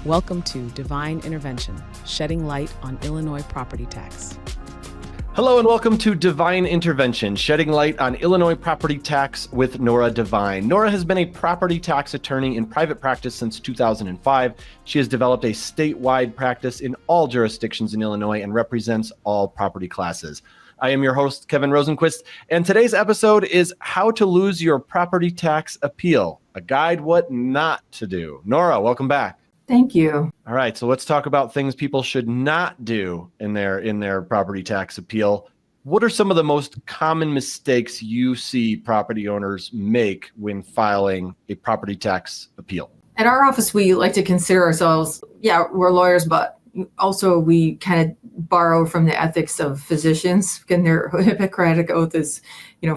Welcome to Devine Intervention, shedding light on Illinois property tax. Hello and welcome to Devine Intervention, shedding light on Illinois property tax with Nora Devine. Nora has been a property tax attorney in private practice since 2005. She has developed a statewide practice in all jurisdictions in Illinois and represents all property classes. I am your host, Kevin Rosenquist, and today's episode is How to Lose Your Property Tax Appeal, a guide what not to do. Nora, welcome back. Thank you. All right, so let's talk about things people should not do in their property tax appeal. What are some of the most common mistakes you see property owners make when filing a property tax appeal? At our office, we like to consider ourselves, we're lawyers, but also we kind of borrow from the ethics of physicians, and their Hippocratic oath is,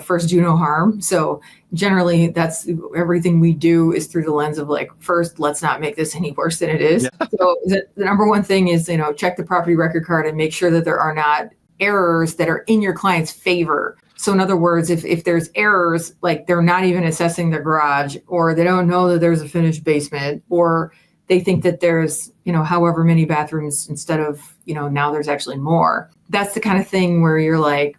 first do no harm. So generally that's everything we do is through the lens of first, let's not make this any worse than it is. Yeah. So the number one thing is, check the property record card and make sure that there are not errors that are in your client's favor. So in other words, if there's errors, like they're not even assessing the garage, or they don't know that there's a finished basement, or they think that there's, however many bathrooms instead of, now there's actually more. That's the kind of thing where you're like,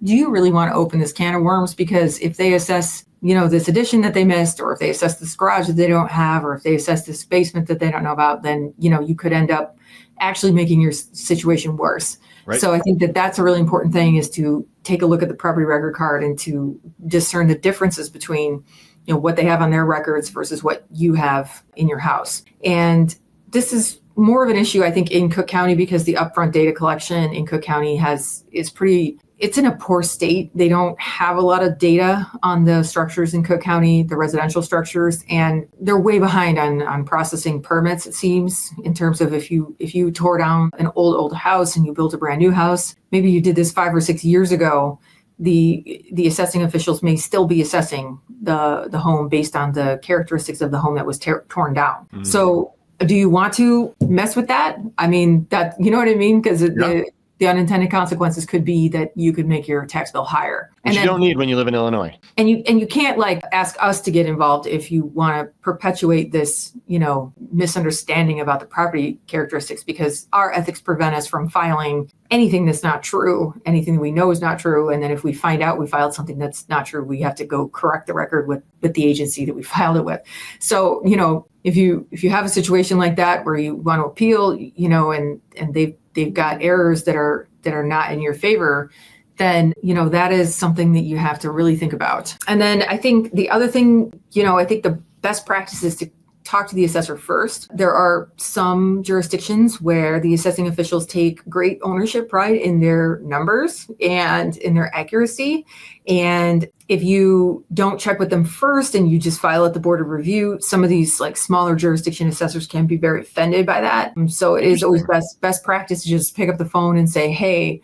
do you really want to open this can of worms? Because if they assess, this addition that they missed, or if they assess this garage that they don't have, or if they assess this basement that they don't know about, then, you could end up actually making your situation worse. Right. So I think that that's a really important thing, is to take a look at the property record card and to discern the differences between what they have on their records versus what you have in your house. And this is more of an issue, I think, in Cook County, because the upfront data collection in Cook County it's in a poor state. They don't have a lot of data on the structures in Cook County, the residential structures, and they're way behind on processing permits, it seems, in terms of if you tore down an old house and you built a brand new house, maybe you did this 5 or 6 years ago, the assessing officials may still be assessing the home based on the characteristics of the home that was torn down. Mm-hmm. So do you want to mess with that? I mean, that, you know what I mean? Because the unintended consequences could be that you could make your tax bill higher. Which you don't need when you live in Illinois. And you can't ask us to get involved if you want to perpetuate this, misunderstanding about the property characteristics, because our ethics prevent us from filing anything that's not true, anything we know is not true. And then if we find out we filed something that's not true, we have to go correct the record with the agency that we filed it with. So, if you have a situation like that where you want to appeal, and they've got errors that are not in your favor, then, that is something that you have to really think about. And then I think the other thing, I think the best practice is to talk to the assessor first. There are some jurisdictions where the assessing officials take great ownership pride in their numbers and in their accuracy. And if you don't check with them first and you just file at the board of review, some of these smaller jurisdiction assessors can be very offended by that. And so it is always best practice to just pick up the phone and say, hey,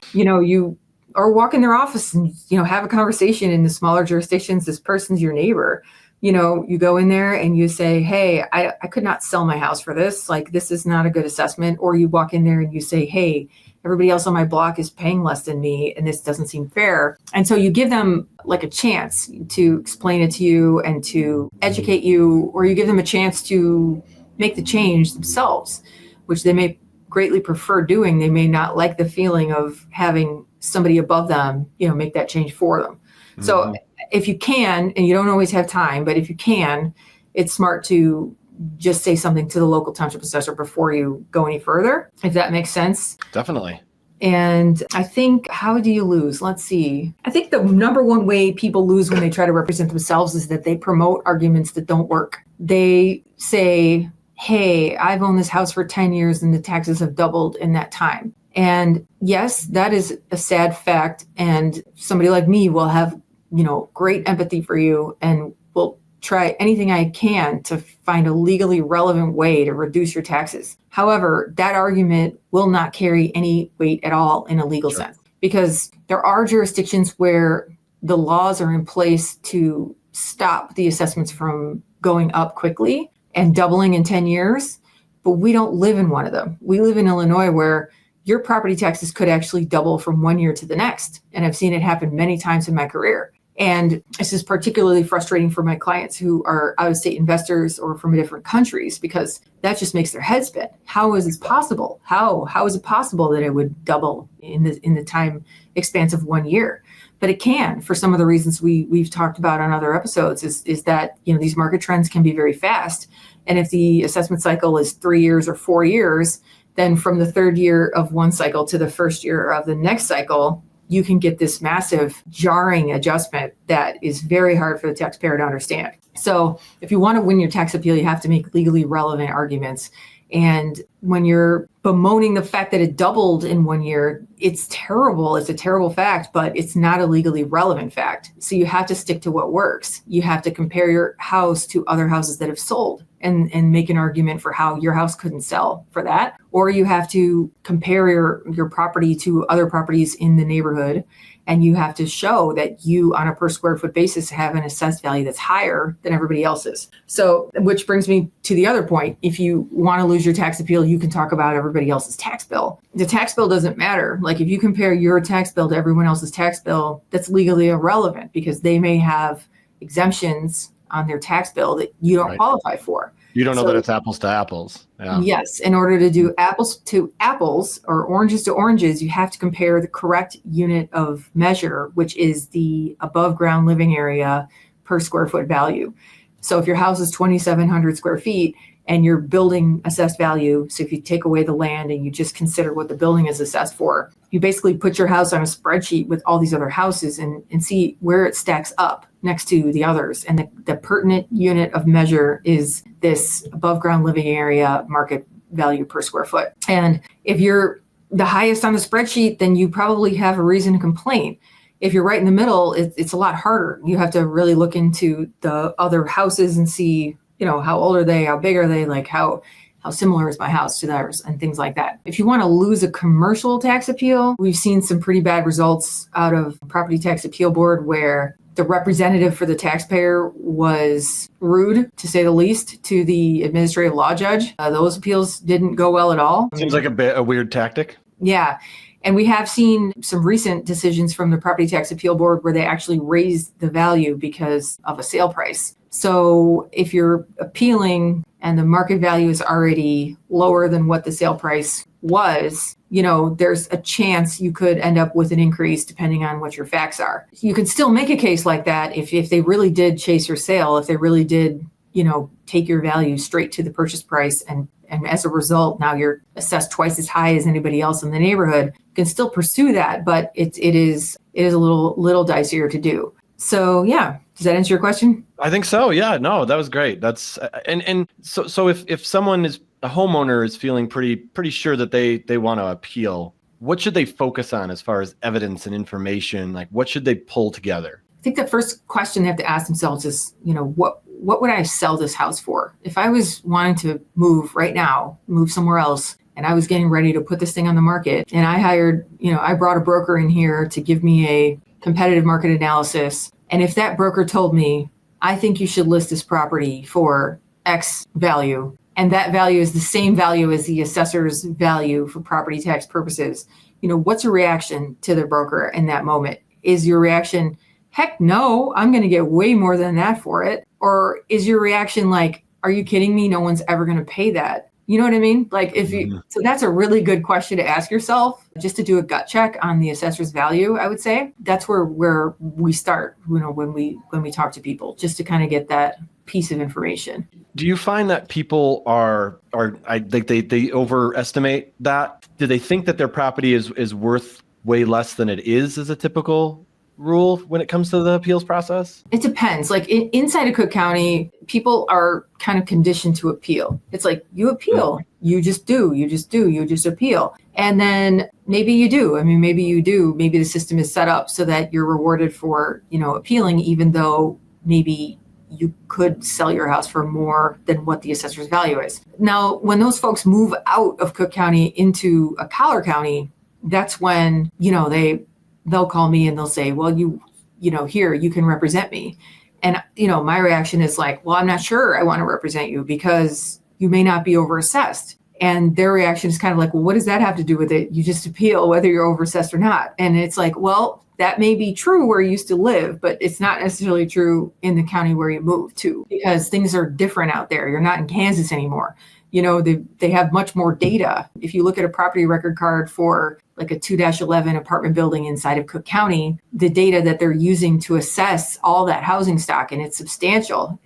or walk in their office and, have a conversation. In the smaller jurisdictions, this person's your neighbor. You go in there and you say, hey, I could not sell my house for this. This is not a good assessment. Or you walk in there and you say, hey, everybody else on my block is paying less than me, and this doesn't seem fair. And so you give them a chance to explain it to you and to educate you, or you give them a chance to make the change themselves, which they may greatly prefer doing. They may not like the feeling of having somebody above them, make that change for them. Mm-hmm. So if you can, and you don't always have time, but if you can, it's smart to just say something to the local township assessor before you go any further, if that makes sense. Definitely. And I think, how do you lose? Let's see. I think the number one way people lose when they try to represent themselves is that they promote arguments that don't work. They say, hey, I've owned this house for 10 years and the taxes have doubled in that time. And yes, that is a sad fact. And somebody like me will have, great empathy for you and will try anything I can to find a legally relevant way to reduce your taxes. However, that argument will not carry any weight at all in a legal sense, because there are jurisdictions where the laws are in place to stop the assessments from going up quickly and doubling in 10 years, but we don't live in one of them. We live in Illinois, where your property taxes could actually double from one year to the next. And I've seen it happen many times in my career. And this is particularly frustrating for my clients who are out-of-state investors or from different countries, because that just makes their head spin. How is this possible? How is it possible that it would double in the time expanse of 1 year? But it can, for some of the reasons we've talked about on other episodes, is that, these market trends can be very fast. And if the assessment cycle is 3 years or 4 years, then from the third year of one cycle to the first year of the next cycle, you can get this massive jarring adjustment that is very hard for the taxpayer to understand. So if you want to win your tax appeal, you have to make legally relevant arguments. And when you're bemoaning the fact that it doubled in 1 year, it's terrible. It's a terrible fact, but it's not a legally relevant fact. So you have to stick to what works. You have to compare your house to other houses that have sold and make an argument for how your house couldn't sell for that. Or you have to compare your property to other properties in the neighborhood. And you have to show that you, on a per square foot basis, have an assessed value that's higher than everybody else's. So, which brings me to the other point. If you want to lose your tax appeal, you can talk about everybody else's tax bill. The tax bill doesn't matter. Like if you compare your tax bill to everyone else's tax bill, that's legally irrelevant because they may have exemptions on their tax bill that you don't qualify for. You don't know that it's apples to apples. Yeah. Yes. In order to do apples to apples or oranges to oranges, you have to compare the correct unit of measure, which is the above ground living area per square foot value. So if your house is 2,700 square feet and your building assessed value, so if you take away the land and you just consider what the building is assessed for, you basically put your house on a spreadsheet with all these other houses and see where it stacks up next to the others. And the pertinent unit of measure is this above ground living area market value per square foot. And if you're the highest on the spreadsheet, then you probably have a reason to complain. If you're right in the middle, it's a lot harder. You have to really look into the other houses and see, how old are they? How big are they? Like how similar is my house to theirs and things like that. If you want to lose a commercial tax appeal, we've seen some pretty bad results out of Property Tax Appeal Board where the representative for the taxpayer was rude, to say the least, to the administrative law judge. Those appeals didn't go well at all. Seems like a weird tactic. Yeah. And we have seen some recent decisions from the Property Tax Appeal Board where they actually raised the value because of a sale price. So if you're appealing and the market value is already lower than what the sale price was, there's a chance you could end up with an increase depending on what your facts are. You can still make a case like that if they really did chase your sale, if they really did, take your value straight to the purchase price and as a result, now you're assessed twice as high as anybody else in the neighborhood. You can still pursue that, but it is a little dicier to do. So yeah, does that answer your question? I think so. Yeah, no, that was great. That's and so if someone is a homeowner is feeling pretty sure that they want to appeal, what should they focus on as far as evidence and information? Like what should they pull together? I think the first question they have to ask themselves is, what would I sell this house for? If I was wanting to move right now, move somewhere else, and I was getting ready to put this thing on the market, and I brought a broker in here to give me a competitive market analysis. And if that broker told me, I think you should list this property for X value, and that value is the same value as the assessor's value for property tax purposes, what's your reaction to the broker in that moment? Is your reaction, heck no, I'm going to get way more than that for it? Or is your reaction like, are you kidding me? No one's ever going to pay that. You know what I mean? Like so that's a really good question to ask yourself, just to do a gut check on the assessor's value, I would say. That's where we start, when we talk to people, just to kind of get that piece of information. Do you find that people I think they overestimate that? Do they think that their property is worth way less than it is as a typical rule when it comes to the appeals process? It depends. Like inside of Cook County, people are kind of conditioned to appeal. It's like you appeal, you just appeal. And then maybe you do. Maybe the system is set up so that you're rewarded for, appealing, even though maybe you could sell your house for more than what the assessor's value is. Now, when those folks move out of Cook County into a collar county, that's when, they'll call me and they'll say, well, here, you can represent me. And, my reaction is like, well, I'm not sure I want to represent you because you may not be overassessed. And their reaction is kind of like, well, what does that have to do with it? You just appeal whether you're overassessed or not. And it's like, well, That may be true where you used to live, but it's not necessarily true in the county where you moved to, because things are different out there. You're not in Kansas anymore. They have much more data. If you look at a property record card for like a 2-11 apartment building inside of Cook County, the data that they're using to assess all that housing stock, and it's substantial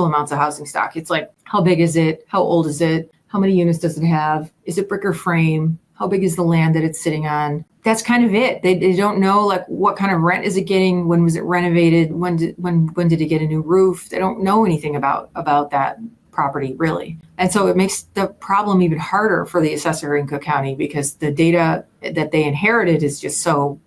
amounts of housing stock. It's like, how big is it? How old is it? How many units does it have? Is it brick or frame? How big is the land that it's sitting on? That's kind of it. They don't know like what kind of rent is it getting? When was it renovated? When did it get a new roof? They don't know anything about that property really. And so it makes the problem even harder for the assessor in Cook County, because the data that they inherited is just so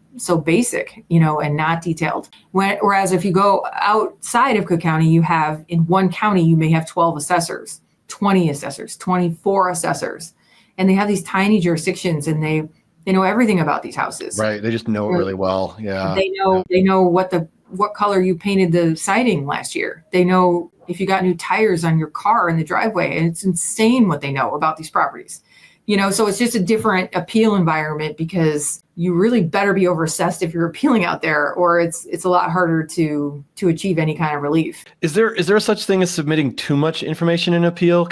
basic, and not detailed. Whereas if you go outside of Cook County, you have in one county, you may have 12 assessors, 20 assessors, 24 assessors, and they have these tiny jurisdictions, and they know everything about these houses. Right. They just know it really well. Yeah. They know what color you painted the siding last year. They know if you got new tires on your car in the driveway, and it's insane what they know about these properties. So it's just a different appeal environment, because you really better be overassessed if you're appealing out there, or it's a lot harder to achieve any kind of relief. Is there such thing as submitting too much information in appeal?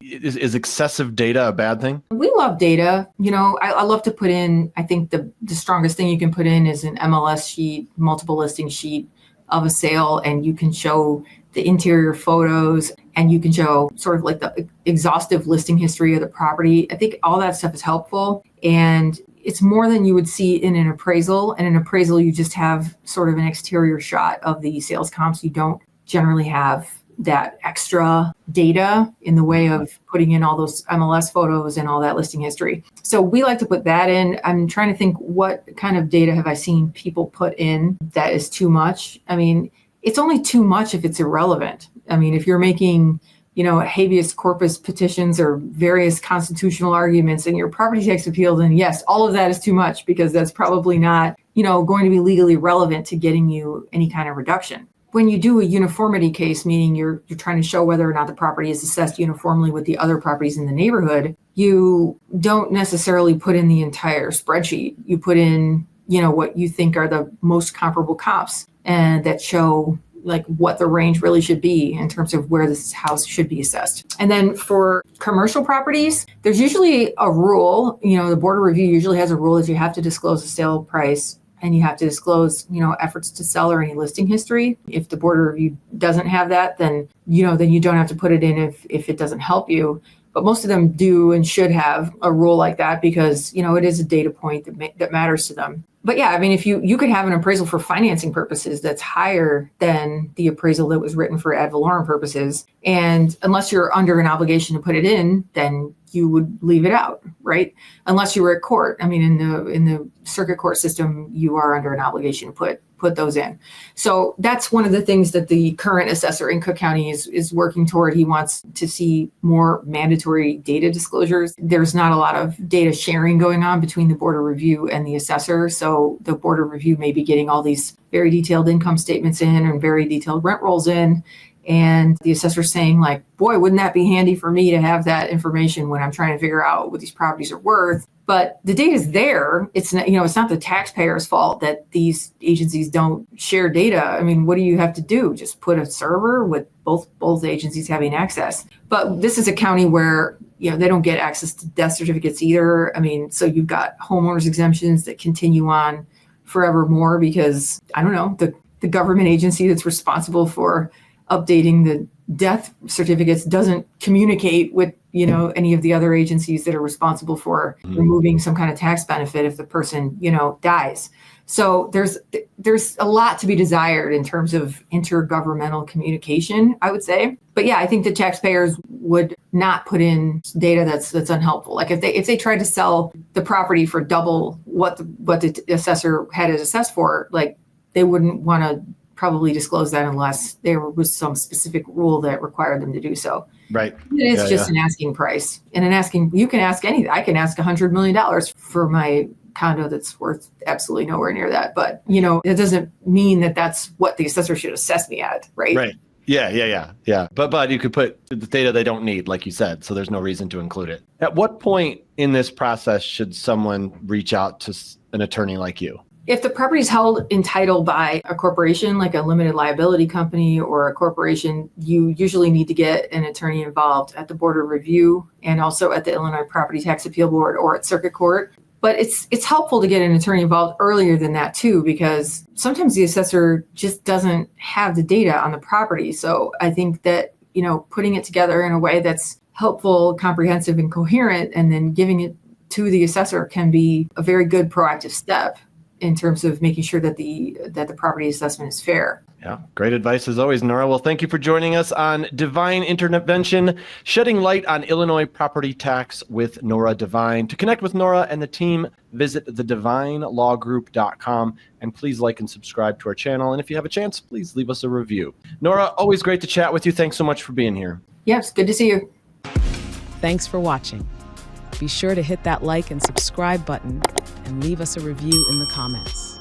Is excessive data a bad thing? We love data. I love to put in, I think the strongest thing you can put in is an MLS sheet, multiple listing sheet of a sale, and you can show the interior photos, and you can show sort of like the exhaustive listing history of the property. I think all that stuff is helpful, and it's more than you would see in an appraisal. In an appraisal, you just have sort of an exterior shot of the sales comps. You don't generally have that extra data in the way of putting in all those MLS photos and all that listing history. So we like to put that in. I'm trying to think, what kind of data have I seen people put in that is too much? I mean, it's only too much if it's irrelevant. I mean, if you're making, habeas corpus petitions or various constitutional arguments in your property tax appeal, then yes, all of that is too much, because that's probably not, going to be legally relevant to getting you any kind of reduction. When you do a uniformity case, meaning you're trying to show whether or not the property is assessed uniformly with the other properties in the neighborhood, you don't necessarily put in the entire spreadsheet. You put in, what you think are the most comparable comps, and that show like what the range really should be in terms of where this house should be assessed. And then for commercial properties, there's usually a rule, the Board of Review usually has a rule that you have to disclose the sale price, and you have to disclose, efforts to sell or any listing history. If the Board of Review doesn't have that, then you don't have to put it in if it doesn't help you. But most of them do and should have a rule like that, because, it is a data point that matters to them. But yeah, I mean, if you could have an appraisal for financing purposes that's higher than the appraisal that was written for ad valorem purposes, and unless you're under an obligation to put it in, then you would leave it out, right? Unless you were at court. I mean, in the circuit court system, you are under an obligation to put those in. So that's one of the things that the current assessor in Cook County is working toward. He wants to see more mandatory data disclosures. There's not a lot of data sharing going on between the Board of Review and the assessor. So the Board of Review may be getting all these very detailed income statements in and very detailed rent rolls in. And the assessor saying like, boy, wouldn't that be handy for me to have that information when I'm trying to figure out what these properties are worth. But the data is there. It's not, it's not the taxpayer's fault that these agencies don't share data. I mean, what do you have to do? Just put a server with both agencies having access. But this is a county where, they don't get access to death certificates either. I mean, so you've got homeowners exemptions that continue on forevermore because, I don't know, the government agency that's responsible for updating the death certificates doesn't communicate with, any of the other agencies that are responsible for removing some kind of tax benefit if the person, dies. So there's a lot to be desired in terms of intergovernmental communication, I would say. But yeah, I think the taxpayers would not put in data that's unhelpful. Like if they tried to sell the property for double what the assessor had it assessed for, like they wouldn't want to probably disclose that unless there was some specific rule that required them to do so. Right. It's just an asking price. And you can ask anything. I can ask $100 million for my condo that's worth absolutely nowhere near that. But, it doesn't mean that that's what the assessor should assess me at, right? Right. Yeah. But you could put the data they don't need, like you said, so there's no reason to include it. At what point in this process should someone reach out to an attorney like you? If the property is held in title by a corporation, like a limited liability company or a corporation, you usually need to get an attorney involved at the Board of Review and also at the Illinois Property Tax Appeal Board or at Circuit Court. But it's helpful to get an attorney involved earlier than that too, because sometimes the assessor just doesn't have the data on the property. So I think that, putting it together in a way that's helpful, comprehensive, and coherent, and then giving it to the assessor can be a very good proactive step in terms of making sure that the property assessment is fair. Yeah, great advice as always, Nora. Well, thank you for joining us on Devine Intervention, shedding light on Illinois property tax with Nora Devine. To connect with Nora and the team, visit thedivinelawgroup.com, and please like and subscribe to our channel. And if you have a chance, please leave us a review. Nora, always great to chat with you. Thanks so much for being here. Yes, good to see you. Thanks for watching. Be sure to hit that like and subscribe button and leave us a review in the comments.